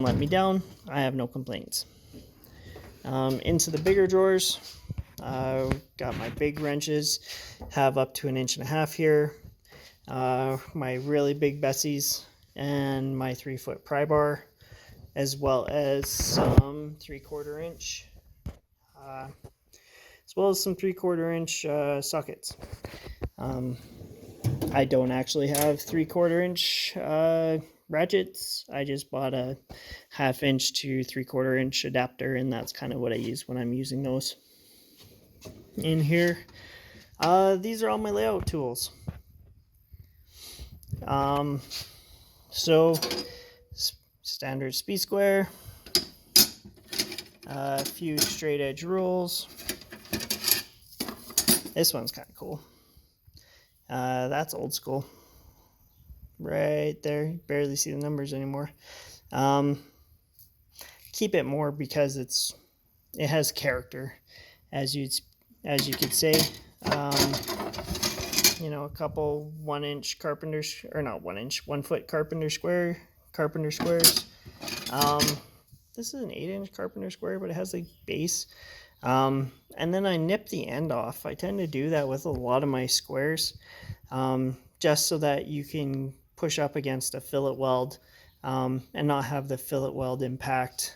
let me down. I have no complaints. Into the bigger drawers, got my big wrenches, have up to 1.5 inches here, my really big Bessies, and my 3-foot pry bar, as well as some 3/4 inch, as well as some 3/4 inch sockets. I don't actually have 3/4 inch ratchets. I just bought a 1/2 inch to 3/4 inch adapter, and that's kind of what I use when I'm using those. In here, these are all my layout tools. So standard speed square, a few straight edge rules. This one's kind of cool. That's old school. Right there, you barely see the numbers anymore. Keep it more because it has character, as you could say. You know, a couple 1 inch carpenters, or not 1 inch, 1 foot carpenter squares. This is an 8 inch carpenter square, but it has a base. And then I nip the end off. I tend to do that with a lot of my squares, just so that you can push up against a fillet weld and not have the fillet weld impact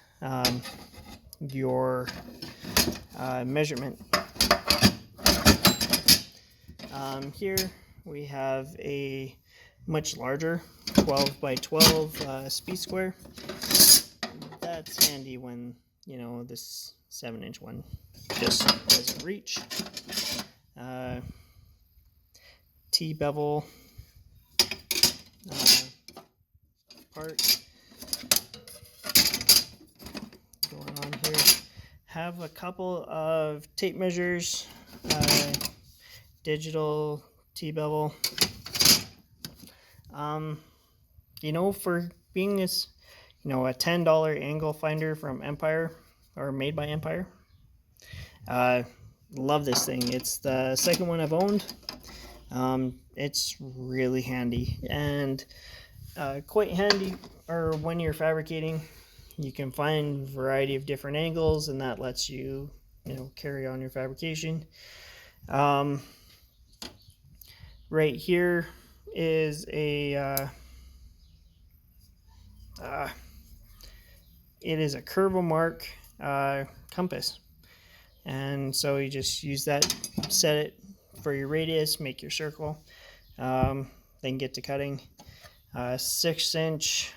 your measurement. Here we have a much larger 12 by 12 speed square. That's handy when, you know, this 7-inch one just doesn't reach. T-bevel part going on here. Have a couple of tape measures, digital T-bevel. You know, for being this, you know, a $10 angle finder from Empire, or made by Empire. Love this thing. It's the second one I've owned. It's really handy, and quite handy or when you're fabricating. You can find a variety of different angles, and that lets you, you know, carry on your fabrication. Right here is a it is a Curvomark compass, and so you just use that, set it for your radius, make your circle, then get to cutting. 6-inch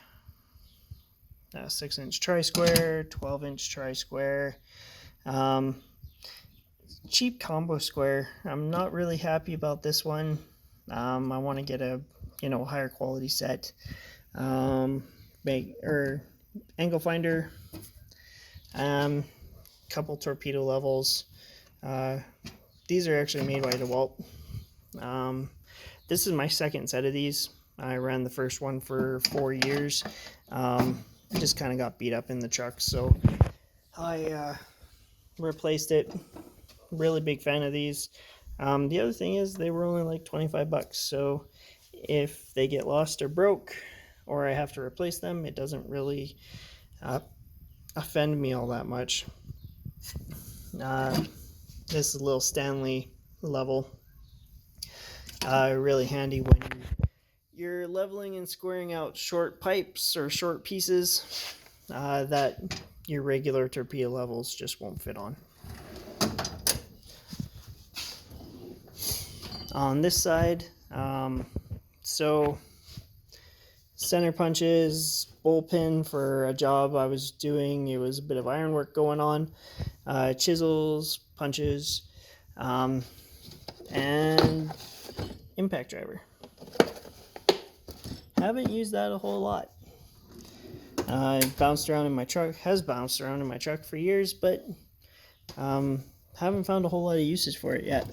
tri-square, 12-inch tri-square, cheap combo square. I'm not really happy about this one. I want to get a, you know, higher quality set. Angle finder, couple torpedo levels. These are actually made by DeWalt. This is my second set of these. I ran the first one for 4 years. Just kind of got beat up in the truck, so I replaced it. Really big fan of these. The other thing is they were only like 25 bucks, so if they get lost or broke, or I have to replace them, it doesn't really offend me all that much. This is a little Stanley level. Really handy when you're leveling and squaring out short pipes or short pieces that your regular torpedo levels just won't fit on. On this side, so center punches, bullpen for a job I was doing. It was a bit of ironwork going on. Chisels, punches, and impact driver. Haven't used that a whole lot. Has bounced around in my truck for years, but haven't found a whole lot of usage for it yet.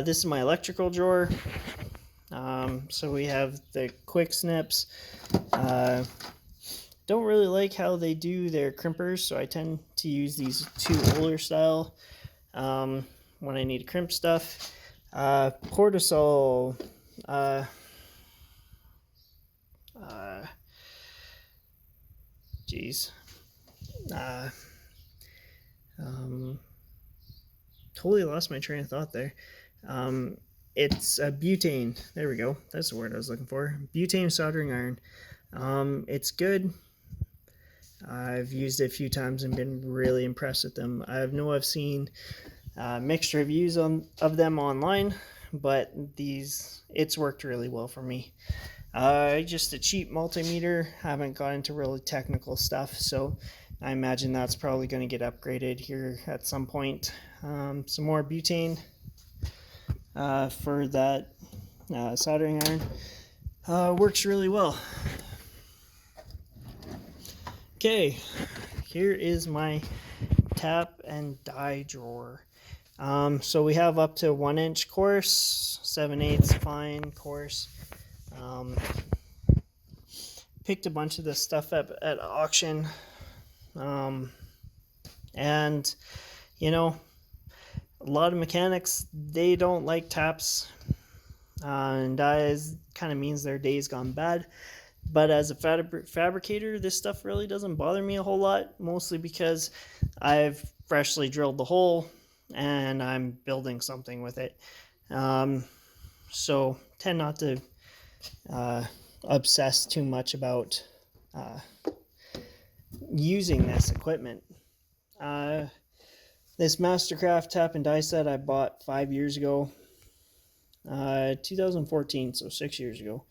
This is my electrical drawer. So we have the quick snips. Don't really like how they do their crimpers, so I tend to use these 2 Oler style when I need to crimp stuff. Portasol, Jeez. Totally lost my train of thought there. It's a butane. There we go. That's the word I was looking for. Butane soldering iron. It's good. I've used it a few times and been really impressed with them. I know I've seen mixed reviews of them online, but it's worked really well for me. Just a cheap multimeter. Haven't got into really technical stuff, so I imagine that's probably going to get upgraded here at some point. Some more butane for that soldering iron. Works really well. Okay, here is my tap and die drawer. So we have up to 1 inch coarse, 7/8 fine coarse. Picked a bunch of this stuff up at auction. And you know, a lot of mechanics, they don't like taps and dies. Kind of means their day's gone bad. But as a fabricator, this stuff really doesn't bother me a whole lot, mostly because I've freshly drilled the hole and I'm building something with it. So tend not to obsess too much about using this equipment. This Mastercraft tap and die set I bought 5 years ago, 2014, so 6 years ago.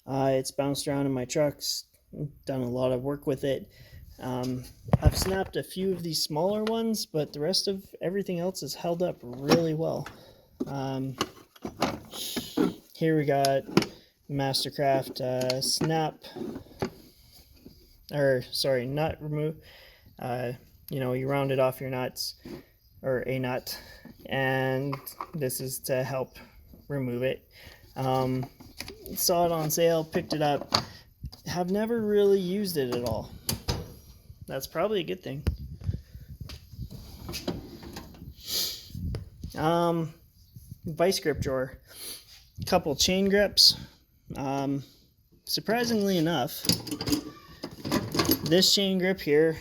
It's bounced around in my trucks, done a lot of work with it. I've snapped a few of these smaller ones, but the rest of everything else has held up really well. Here we got Mastercraft nut remove. You round it off your nuts, or a nut, and this is to help remove it. Saw it on sale, picked it up. Have never really used it at all. That's probably a good thing. Vice grip drawer. Couple chain grips. Surprisingly enough, this chain grip here,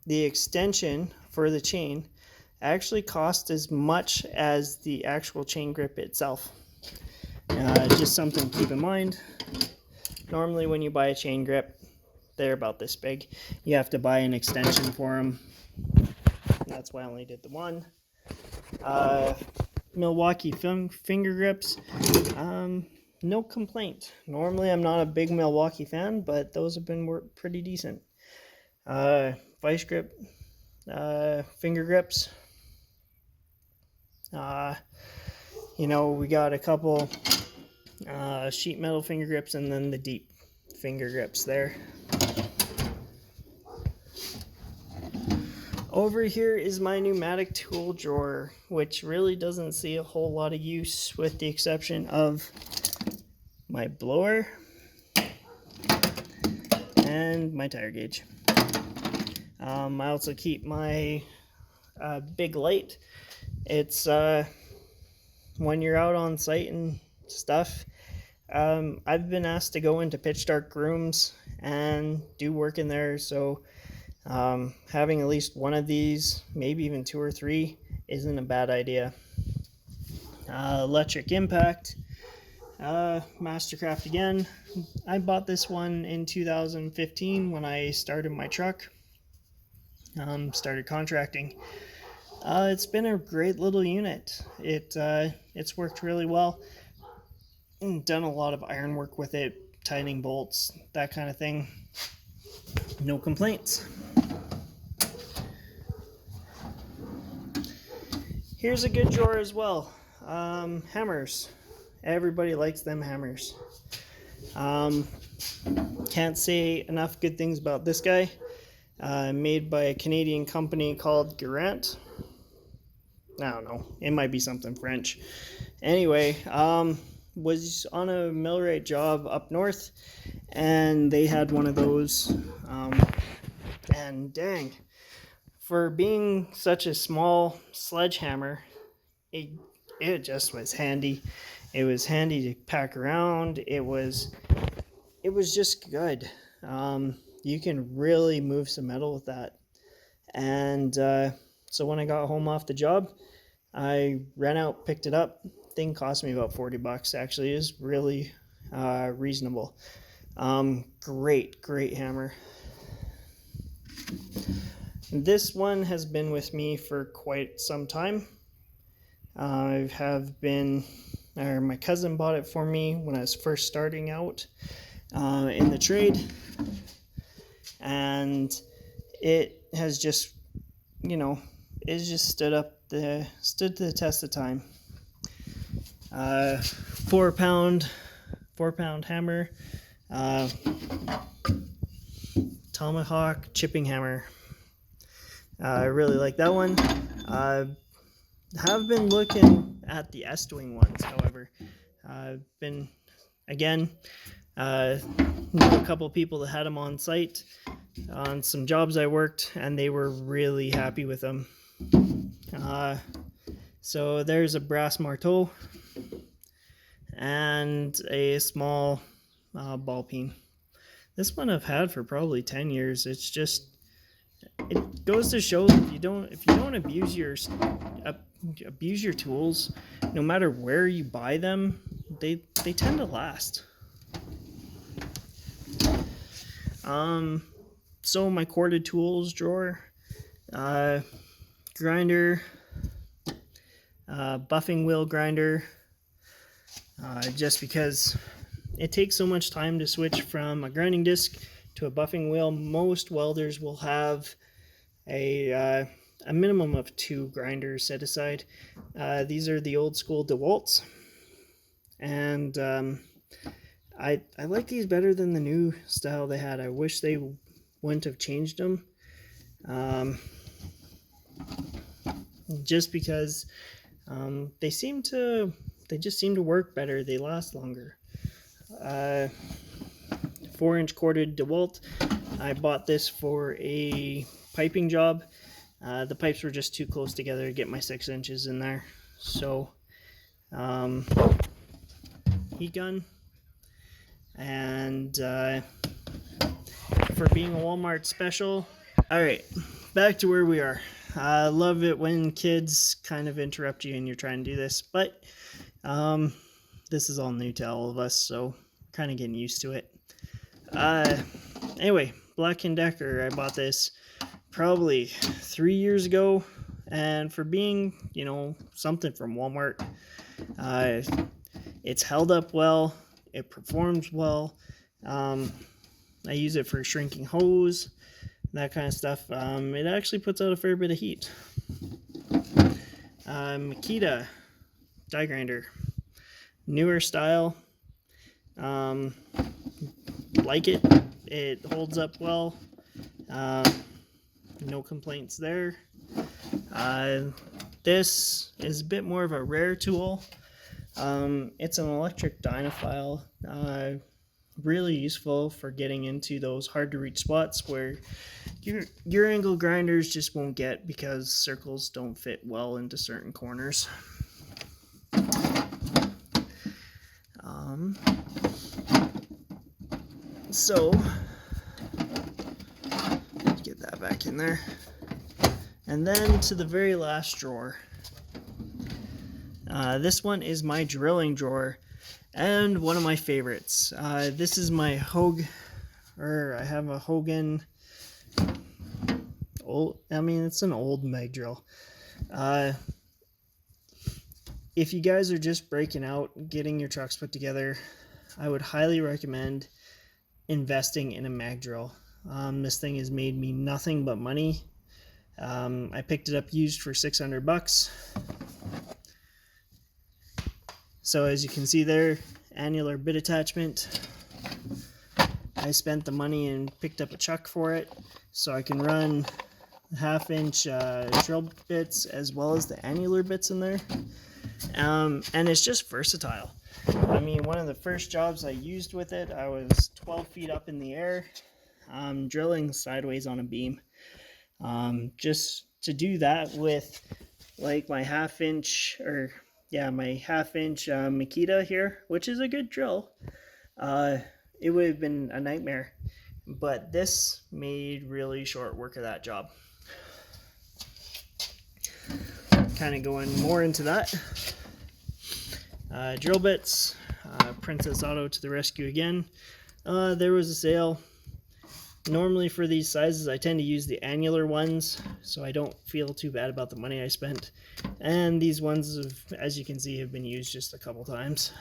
the extension for the chain actually cost as much as the actual chain grip itself. Just something to keep in mind. Normally when you buy a chain grip, they're about this big. You have to buy an extension for them. That's why I only did the one. Milwaukee finger grips. No complaint. Normally I'm not a big Milwaukee fan, but those have been pretty decent. Vice grip finger grips. We got a couple sheet metal finger grips and then the deep finger grips there. Over here is my pneumatic tool drawer, which really doesn't see a whole lot of use with the exception of my blower and my tire gauge. I also keep my big light. It's when you're out on site and stuff, I've been asked to go into pitch dark rooms and do work in there, so having at least one of these, maybe even 2 or 3, isn't a bad idea. Electric impact. Mastercraft again. I bought this one in 2015 when I started my truck. Started contracting. It's been a great little unit. It's worked really well. Done a lot of iron work with it, tightening bolts, that kind of thing. No complaints. Here's a good drawer as well. Hammers. Everybody likes them hammers. Can't say enough good things about this guy. Made by a Canadian company called Garant. I don't know. It might be something French. Anyway, was on a millwright job up north, and they had one of those. And dang, for being such a small sledgehammer, it just was handy. It was handy to pack around. It was it was just good. You can really move some metal with that. And so when I got home off the job, I ran out, picked it up. Thing cost me about $40. Actually, is really reasonable. Great hammer. This one has been with me for quite some time. My cousin bought it for me when I was first starting out in the trade, and it has just, it's just stood to the test of time. 4 pound hammer, tomahawk chipping hammer. I really like that one. Have been looking at the Estwing ones, however. I've been, again, knew a couple people that had them on site on some jobs I worked, and they were really happy with them. So there's a brass marteau and a small ball peen. This one I've had for probably 10 years. It's just, it goes to show that if you don't abuse your tools, no matter where you buy them, they tend to last. So my corded tools drawer, grinder, buffing wheel grinder, just because it takes so much time to switch from a grinding disc to a buffing wheel. Most welders will have a minimum of 2 grinders set aside. These are the old school DeWalt's, and I like these better than the new style they had. I wish they wouldn't have changed them, just because they just seem to work better. They last longer. 4-inch corded DeWalt. I bought this for a piping job. The pipes were just too close together to get my 6 inches in there. So, heat gun. And for being a Walmart special. Alright, back to where we are. I love it when kids kind of interrupt you and you're trying to do this, but this is all new to all of us, so kind of getting used to it. Anyway, Black & Decker, I bought this probably 3 years ago, and for being, something from Walmart, it's held up well, it performs well. I use it for shrinking hose, that kind of stuff. It actually puts out a fair bit of heat. Makita die grinder, newer style. Like it. It holds up well. No complaints there. This is a bit more of a rare tool. It's an electric dynaphile. Really useful for getting into those hard to reach spots where your angle grinders just won't get because circles don't fit well into certain corners. So let's get that back in there. And then to the very last drawer. This one is my drilling drawer and one of my favorites. This is my I have a Hogan it's an old mag drill. If you guys are just breaking out, getting your trucks put together, I would highly recommend investing in a mag drill. This thing has made me nothing but money. I picked it up used for $600. So as you can see there, annular bit attachment. I spent the money and picked up a chuck for it, so I can run 1/2-inch drill bits as well as the annular bits in there. And it's just versatile. I mean, one of the first jobs I used with it, I was 12 feet up in the air, drilling sideways on a beam. Just to do that with like my 1/2-inch Makita here, which is a good drill. it would have been a nightmare. But this made really short work of that job. Kind of going more into that. Drill bits, Princess Auto to the rescue again. There was a sale. Normally for these sizes I tend to use the annular ones, so I don't feel too bad about the money I spent. And these ones, as you can see, have been used just a couple times.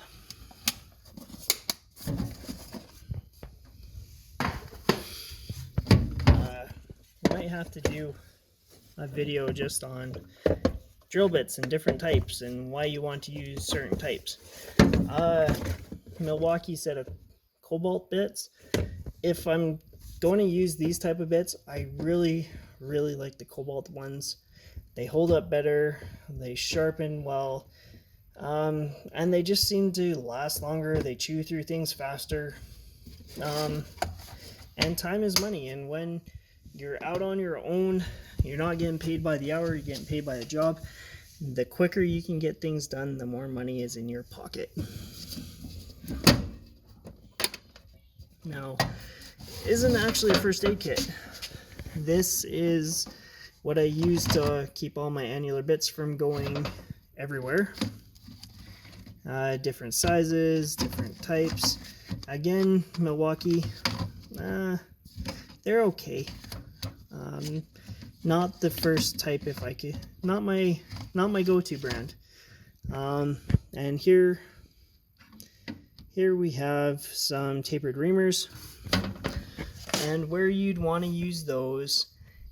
Might have to do a video just on drill bits and different types and why you want to use certain types. Milwaukee set of cobalt bits. If I'm going to use these type of bits, I really like the cobalt ones. They hold up better, they sharpen well, and they just seem to last longer. They chew through things faster, and time is money. And when you're out on your own, you're not getting paid by the hour, you're getting paid by the job. The quicker you can get things done, the more money is in your pocket. Now, isn't actually a first aid kit. This is what I use to keep all my annular bits from going everywhere. Different sizes, different types. Again, Milwaukee, they're okay. Not the first type, if I could. Not my go-to brand. And here we have some tapered reamers. And where you'd want to use those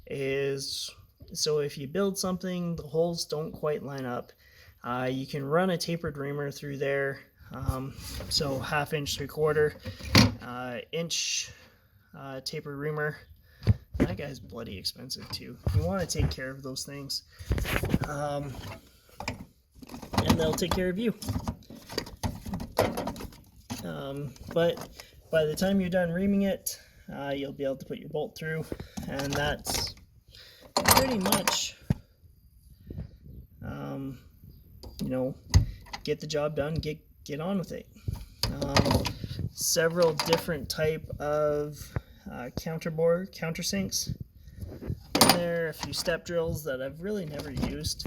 is, so if you build something, the holes don't quite line up, you can run a tapered reamer through there. So 1/2 inch, 3/4 inch tapered reamer. That guy's bloody expensive too. You want to take care of those things, and they'll take care of you. But by the time you're done reaming it, you'll be able to put your bolt through, and that's pretty much, get the job done, get on with it. Several different type of countersinks in there, a few step drills that I've really never used.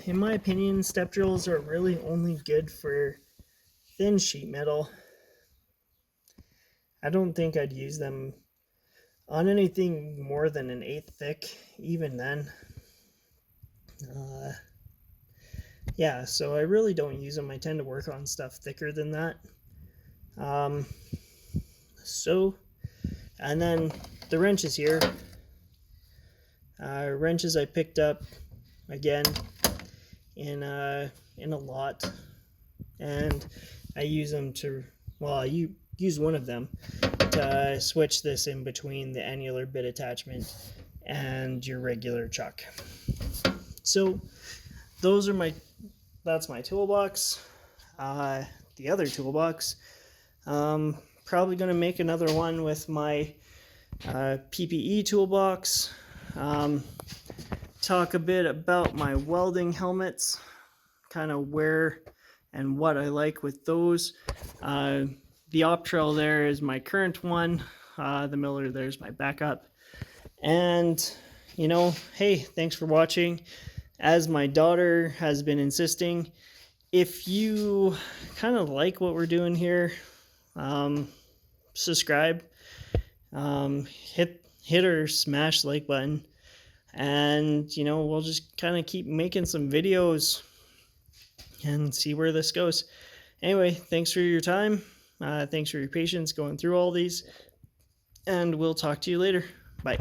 In my opinion, step drills are really only good for thin sheet metal. I don't think I'd use them on anything more than an 1/8 thick, even then. Yeah, so I really don't use them. I tend to work on stuff thicker than that. And then the wrenches here. Wrenches I picked up, again, in a lot. And I use them to, I use one of them to switch this in between the annular bit attachment and your regular chuck. So that's my toolbox. The other toolbox, probably going to make another one with my PPE toolbox. Talk a bit about my welding helmets, kind of where and what I like with those. The Optrail there is my current one. The Miller there's my backup. And, hey, thanks for watching. As my daughter has been insisting, if you kind of like what we're doing here, subscribe, hit or smash like button, and we'll just kind of keep making some videos and see where this goes. Anyway, thanks for your time. Thanks for your patience going through all these, and we'll talk to you later. Bye.